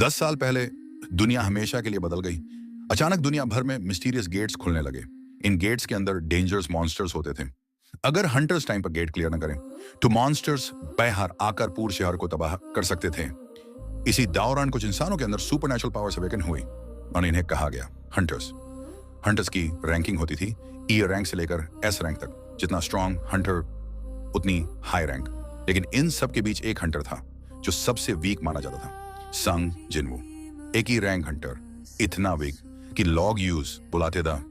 10 साल पहले दुनिया हमेशा के लिए बदल गई। अचानक दुनिया भर में मिस्टीरियस गेट्स खुलने लगे। इन गेट्स के अंदर डेंजरस मॉन्स्टर्स होते थे। अगर हंटर्स टाइम पर गेट क्लियर न करें तो मॉन्स्टर्स बेहर आकर पूरे शहर को तबाह कर सकते थे। इसी दौरान कुछ इंसानों के अंदर सुपरनैचुरल पावर्स अवेकन हुई और इन्हें कहा गया हंटर्स। हंटर्स की रैंकिंग होती थी ई रैंक से लेकर एस रैंक तक। जितना स्ट्रॉन्ग हंटर उतनी हाई रैंक। लेकिन इन सब के बीच एक हंटर था जो सबसे वीक माना जाता था, संग जिनवू। एक ही रैंक हंटर, इतना वीक कि लॉग यूज बुलाते था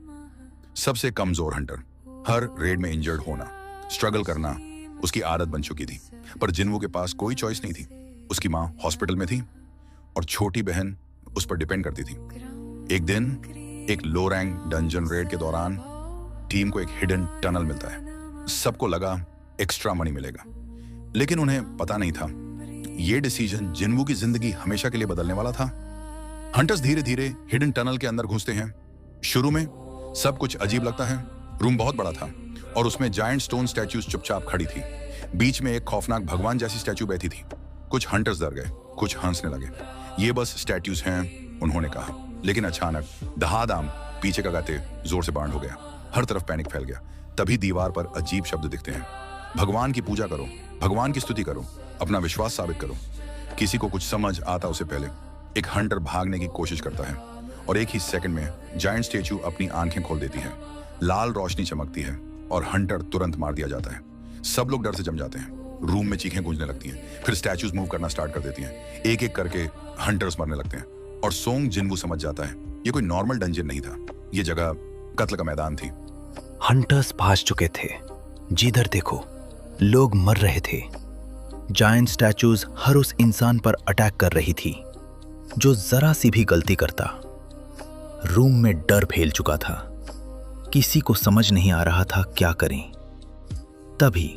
सबसे कमजोर हंटर। हर रेड में इंजर्ड होना, स्ट्रगल करना उसकी आदत बन चुकी थी। पर जिनवू के पास कोई चॉइस नहीं थी। उसकी माँ हॉस्पिटल में थी और छोटी बहन उस पर डिपेंड करती थी। एक दिन एक लो रैंक डंजन रेड के दौरान टीम को एक हिडन टनल मिलता है। सबको लगा एक्स्ट्रा मनी मिलेगा, लेकिन उन्हें पता नहीं था यह डिसीजन जिनवू की जिंदगी हमेशा के लिए बदलने वाला था। हंटर्स धीरे धीरे हिडन टनल के अंदर घुसते हैं। शुरू में सब कुछ अजीब लगता है। रूम बहुत बड़ा था और उसमें जायंट स्टोन स्टैच्यूज चुपचाप खड़ी थी। बीच में एक खौफनाक भगवान जैसी स्टैच्यू बैठी थी। कुछ हंटर्स डर गए, कुछ हंसने लगे। ये बस स्टैच्यूज हैं, उन्होंने कहा। लेकिन अचानक दहादाम पीछे का गाते जोर से बांड हो गया। हर तरफ पैनिक फैल गया। तभी दीवार पर अजीब शब्द दिखते हैं, भगवान की पूजा करो, भगवान की स्तुति करो, अपना विश्वास साबित करो। किसी को कुछ समझ आता उससे पहले एक हंटर भागने की कोशिश करता है और एक ही सेकंड में जायंट स्टैच्यू अपनी आंखें खोल देती है। लाल रोशनी चमकती है और हंटर तुरंत मार दिया जाता है। सब लोग डर से जम जाते हैं। रूम में चीखें गूंजने लगती हैं। फिर स्टैच्यूज मूव करना स्टार्ट कर देती हैं। एक एक करके हंटर्स मरने लगते हैं और सोंग जिनवू समझ जाता है ये कोई नॉर्मल डंजन नहीं था, ये जगह कत्ल का मैदान थी। हंटर्स भाग चुके थे। जिधर देखो लोग मर रहे थे। जायंट स्टैच्यूज हर उस इंसान पर अटैक कर रही थी जो जरा सी भी गलती करता। रूम में डर फैल चुका था। किसी को समझ नहीं आ रहा था क्या करें। तभी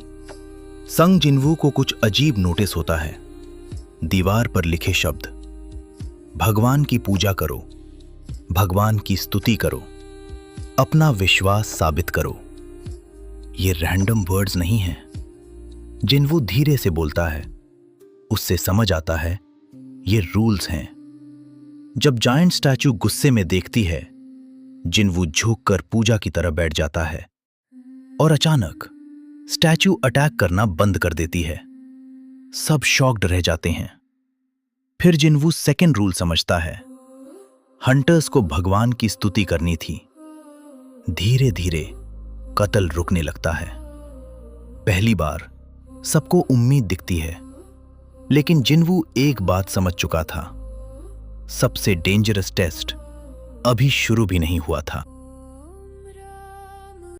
संग जिनवू को कुछ अजीब नोटिस होता है। दीवार पर लिखे शब्द, भगवान की पूजा करो, भगवान की स्तुति करो, अपना विश्वास साबित करो। ये रैंडम वर्ड्स नहीं हैं। जिनवू धीरे से बोलता है। उससे समझ आता है ये रूल्स हैं। जब जायंट स्टैच्यू गुस्से में देखती है, जिनवू झुककर पूजा की तरह बैठ जाता है और अचानक स्टैच्यू अटैक करना बंद कर देती है। सब शॉक्ड रह जाते हैं। फिर जिनवू सेकंड रूल समझता है। हंटर्स को भगवान की स्तुति करनी थी। धीरे धीरे कत्ल रुकने लगता है। पहली बार सबको उम्मीद दिखती है, लेकिन जिनवू एक बात समझ चुका था, सबसे डेंजरस टेस्ट अभी शुरू भी नहीं हुआ था।